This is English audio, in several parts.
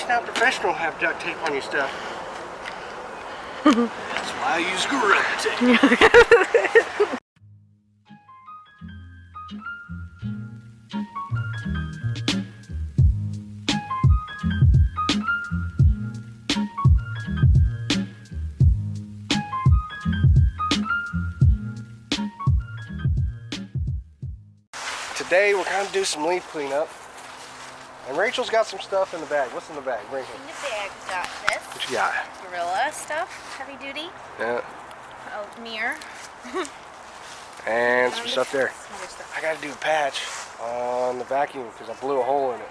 you're not professional, have duct tape on your stuff. That's why I use Gorilla Tape. Today we're going to do some leaf cleanup. And Rachel's got some stuff in the bag. What's in the bag? Bring it. In the bag we got this. What you got? Gorilla stuff, heavy duty. Yeah. A mirror. And some stuff there. Some other stuff. I got to do a patch on the vacuum because I blew a hole in it.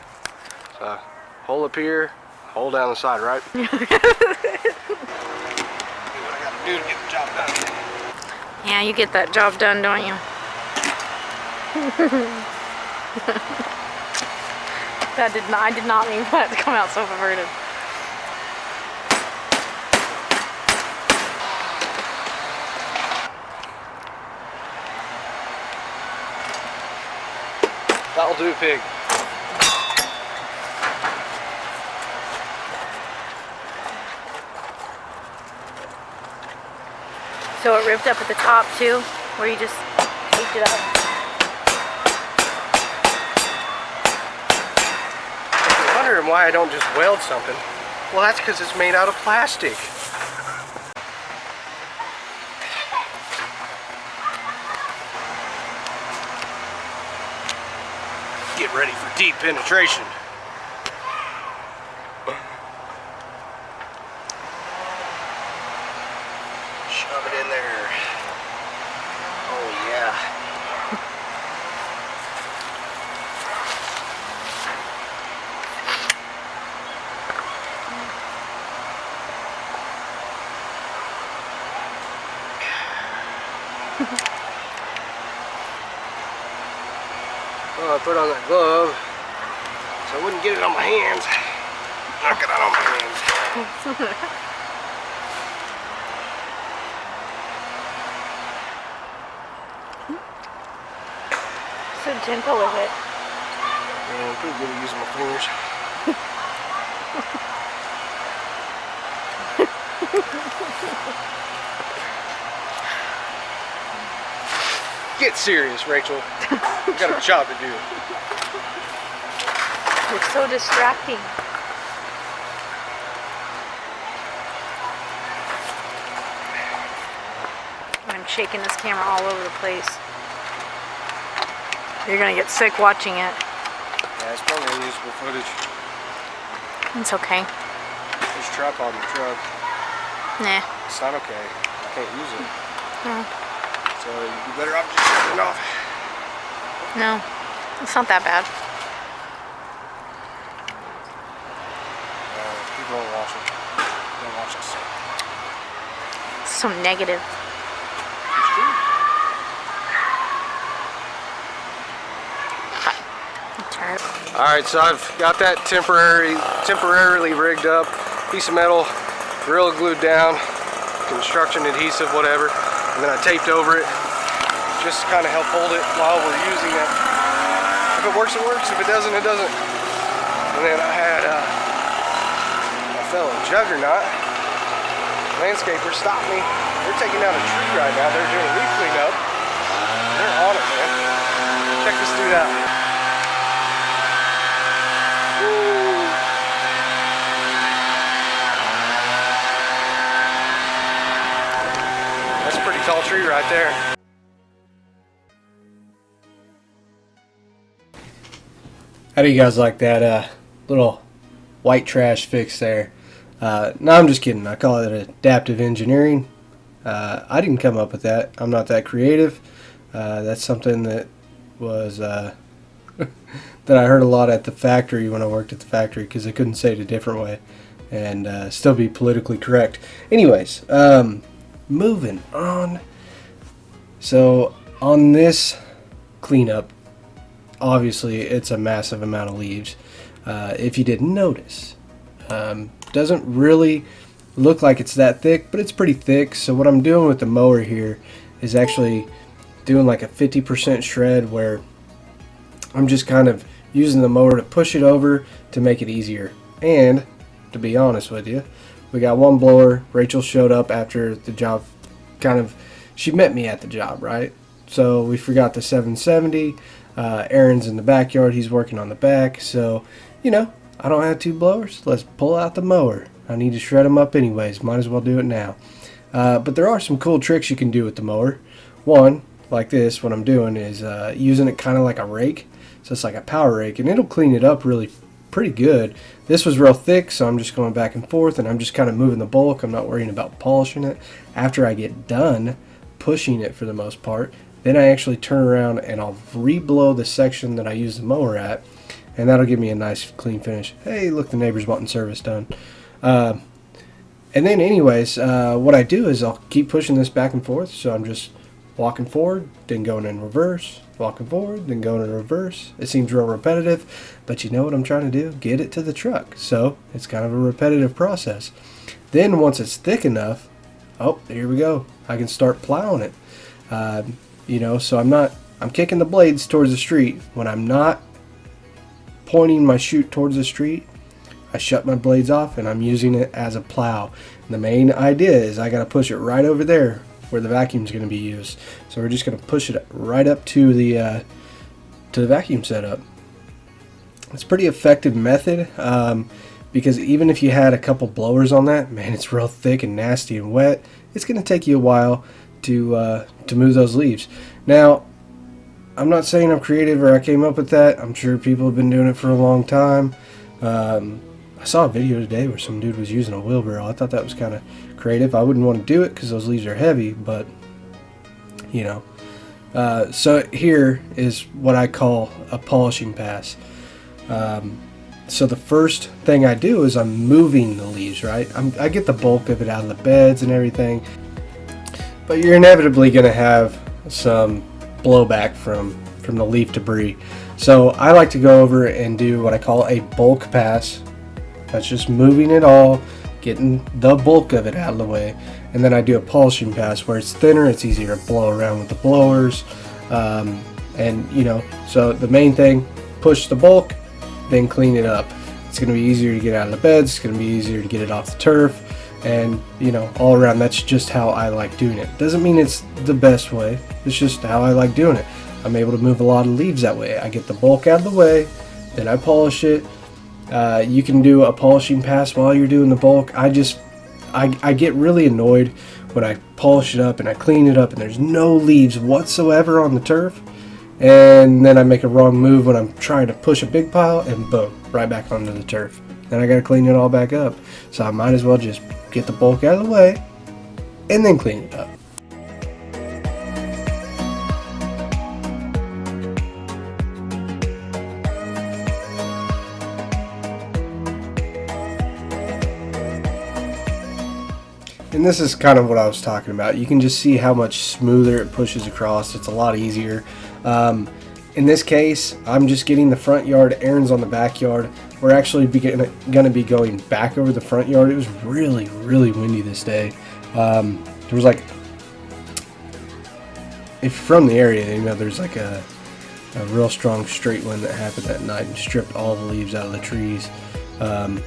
So, hole up here, hole down the side, right? Do what I got to do to get the job done. Yeah, you get that job done, don't you? I did not mean for that to come out so perverted. That'll do, pig. So it ripped up at the top too, where you just taped it up. Wondering why I don't just weld something. Well, that's because it's made out of plastic. Get ready for deep penetration. Shove it in there. Oh yeah. Well, I put on that glove so I wouldn't get it on my hands. Knock it out on my hands. So gentle with it. Yeah, I'm pretty good at using my fingers. Get serious, Rachel. We've got a job to do. It's so distracting. I'm shaking this camera all over the place. You're gonna get sick watching it. Yeah, it's probably unusable footage. It's okay. There's a tripod in the truck. Nah. It's not okay. I can't use it. No. So you'd be better off just shutting it off. No. It's not that bad. People don't watch it. They don't watch us. So negative. It's true. Alright, so I've got that temporarily rigged up. Piece of metal, Gorilla glued down, construction adhesive, whatever. And then I taped over it just to kind of help hold it while we're using it. If it works, it works. If it doesn't, it doesn't. And then I had my fellow Juggernaut landscaper stop me. They're taking down a tree right now. They're doing a leaf cleanup. They're on it, man. Check this dude out. That's a pretty tall tree right there. How do you guys like that little white trash fix there? No, I'm just kidding. I call it adaptive engineering. I didn't come up with that. I'm not that creative. That's something that was that I heard a lot at the factory when I worked at the factory, because I couldn't say it a different way and still be politically correct. Anyways, moving on. So on this cleanup, obviously it's a massive amount of leaves. If you didn't notice, doesn't really look like it's that thick, but it's pretty thick. So what I'm doing with the mower here is actually doing like a 50% shred, where I'm just kind of using the mower to push it over to make it easier. And to be honest with you. We got one blower. Rachel showed up after the job, she met me at the job, right? So we forgot the 770. Aaron's in the backyard. He's working on the back. So, I don't have two blowers. Let's pull out the mower. I need to shred them up anyways. Might as well do it now. But there are some cool tricks you can do with the mower. One, like this, what I'm doing is using it kind of like a rake. So it's like a power rake, and it'll clean it up really pretty good. This was real thick, so I'm just going back and forth, and I'm just kind of moving the bulk. I'm not worrying about polishing it. After I get done pushing it for the most part, then I actually turn around and I'll re-blow the section that I use the mower at, and that'll give me a nice clean finish. Hey, look, the neighbor's wanting service done. And then anyways, what I do is I'll keep pushing this back and forth, so I'm just walking forward, then going in reverse, walking forward, then going in reverse. It seems real repetitive, but you know what I'm trying to do? Get it to the truck. So it's kind of a repetitive process. Then once it's thick enough, oh, here we go. I can start plowing it. So I'm kicking the blades towards the street. When I'm not pointing my chute towards the street, I shut my blades off and I'm using it as a plow. And the main idea is I got to push it right over there where the vacuum is going to be used. So we're just going to push it right up to the vacuum setup. It's a pretty effective method because even if you had a couple blowers on that, man, it's real thick and nasty and wet. It's going to take you a while to move those leaves. Now, I'm not saying I'm creative or I came up with that. I'm sure people have been doing it for a long time. I saw a video today where some dude was using a wheelbarrow. I thought that was kind of creative. I wouldn't want to do it because those leaves are heavy, but so here is what I call a polishing pass. So the first thing I do is I'm moving the leaves, right? I get the bulk of it out of the beds and everything, but you're inevitably going to have some blowback from the leaf debris. So I like to go over and do what I call a bulk pass. That's just moving it all, getting the bulk of it out of the way. And then I do a polishing pass where it's thinner, it's easier to blow around with the blowers. So the main thing, push the bulk, then clean it up. It's going to be easier to get out of the beds, it's going to be easier to get it off the turf, and all around, that's just how I like doing it. Doesn't mean it's the best way, it's just how I like doing it. I'm able to move a lot of leaves that way. I get the bulk out of the way, then I polish it. You can do a polishing pass while you're doing the bulk. I get really annoyed when I polish it up and I clean it up and there's no leaves whatsoever on the turf, and then I make a wrong move when I'm trying to push a big pile and boom, right back onto the turf. Then I gotta clean it all back up. So I might as well just get the bulk out of the way and then clean it up. And this is kind of what I was talking about. You can just see how much smoother it pushes across. It's a lot easier. In this case, I'm just getting the front yard. Aaron's on the backyard. We're actually going to be going back over the front yard. It was really, really windy this day. There was like, if you're from the area, there's like a real strong straight wind that happened that night and stripped all the leaves out of the trees.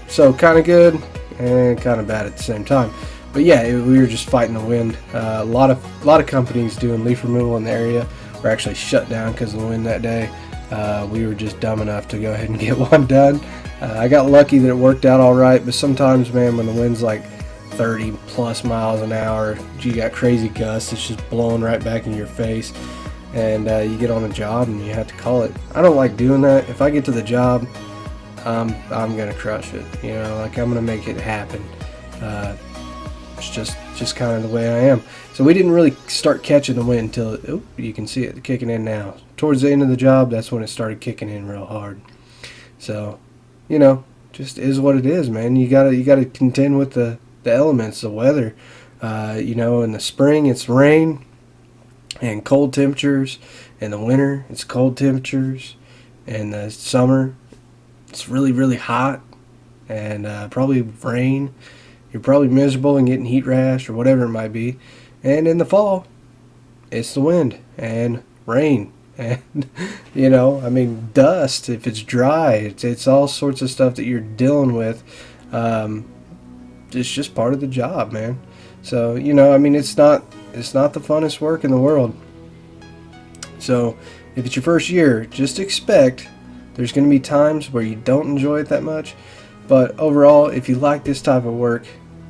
So kind of good and kind of bad at the same time. But yeah, we were just fighting the wind. A lot of companies doing leaf removal in the area were actually shut down because of the wind that day. We were just dumb enough to go ahead and get one done. I got lucky that it worked out all right, but sometimes, man, when the wind's like 30 plus miles an hour, you got crazy gusts, it's just blowing right back in your face, and you get on a job and you have to call it. I don't like doing that. If I get to the job, I'm gonna crush it. I'm gonna make it happen. It's just kind of the way I am. So we didn't really start catching the wind until, you can see it kicking in now. Towards the end of the job, that's when it started kicking in real hard. So, just is what it is, man. You gotta contend with the elements, the weather. In the spring it's rain and cold temperatures. In the winter it's cold temperatures. In the summer it's really, really hot and probably rain. You're probably miserable and getting heat rash or whatever it might be. And in the fall, it's the wind and rain and, dust if it's dry. It's all sorts of stuff that you're dealing with It's just part of the job, man. So, I mean, it's not the funnest work in the world. So if it's your first year, just expect there's going to be times where you don't enjoy it that much. But overall, if you like this type of work,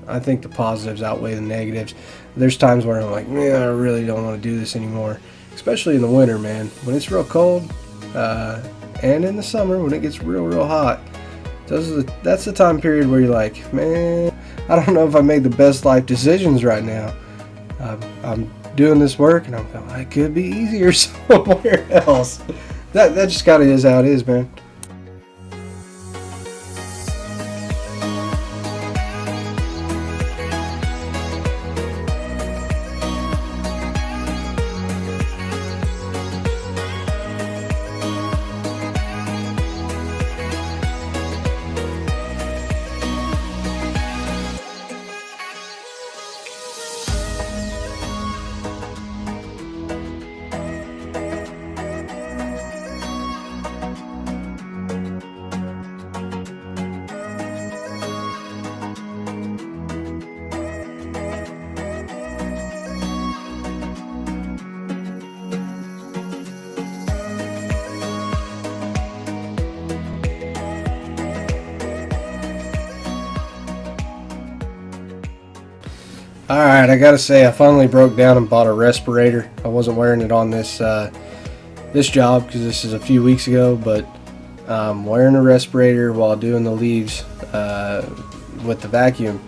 I think the positives outweigh the negatives. There's times where I'm like, man, I really don't want to do this anymore. Especially in the winter, man. When it's real cold, and in the summer when it gets real hot. That's the time period where you're like, man, I don't know if I made the best life decisions right now. I'm doing this work, and I'm going, it could be easier somewhere else. That just kind of is how it is, man. Alright, I gotta say, I finally broke down and bought a respirator. I wasn't wearing it on this job because this is a few weeks ago, but wearing a respirator while doing the leaves with the vacuum.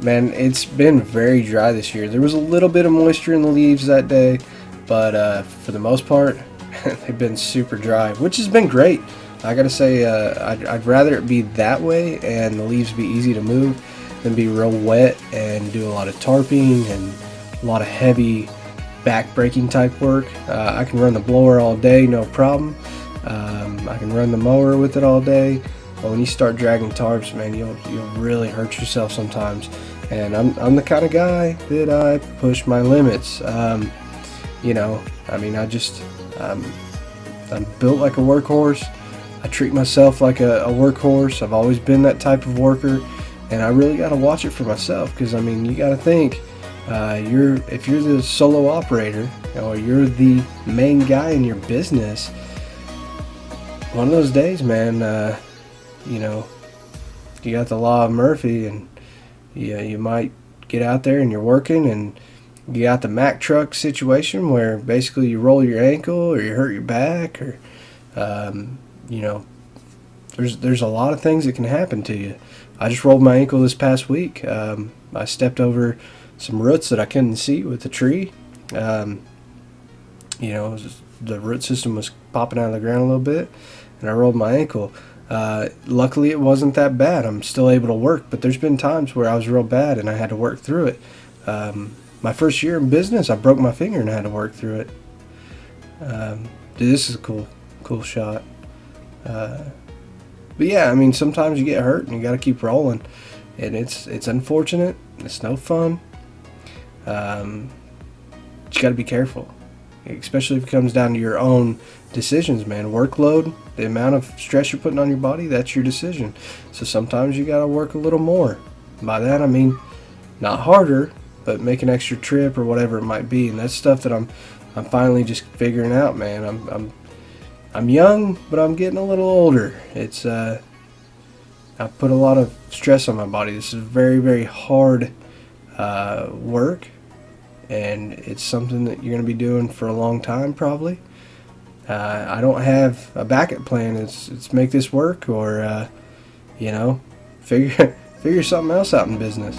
Man, it's been very dry this year. There was a little bit of moisture in the leaves that day, but for the most part, they've been super dry, which has been great. I gotta say, I'd rather it be that way and the leaves be easy to move than be real wet and do a lot of tarping and a lot of heavy back-breaking type work. I can run the blower all day, no problem. I can run the mower with it all day. But when you start dragging tarps, man, you'll really hurt yourself sometimes. And I'm the kind of guy that I push my limits. I mean, I'm built like a workhorse. I treat myself like a workhorse. I've always been that type of worker. And I really got to watch it for myself, because I mean, you got to think, if you're the solo operator or you're the main guy in your business, one of those days, man, you got the law of Murphy, and you might get out there and you're working, and you got the Mack truck situation where basically you roll your ankle or you hurt your back, or there's a lot of things that can happen to you. I just rolled my ankle this past week. I stepped over some roots that I couldn't see with the tree. The root system was popping out of the ground a little bit, and I rolled my ankle. Luckily, it wasn't that bad. I'm still able to work, but there's been times where I was real bad and I had to work through it. My first year in business, I broke my finger and I had to work through it. This is a cool shot. But yeah, I mean, sometimes you get hurt and you got to keep rolling, and it's unfortunate. It's no fun. But you got to be careful, especially if it comes down to your own decisions, man. Workload, the amount of stress you're putting on your body, that's your decision. So sometimes you got to work a little more. By that I mean not harder, but make an extra trip or whatever it might be. And that's stuff that I'm finally just figuring out, man. I'm young, but I'm getting a little older. It's I put a lot of stress on my body. This is very, very hard work, and it's something that you're going to be doing for a long time, probably. I don't have a backup plan. It's make this work, or figure something else out in business.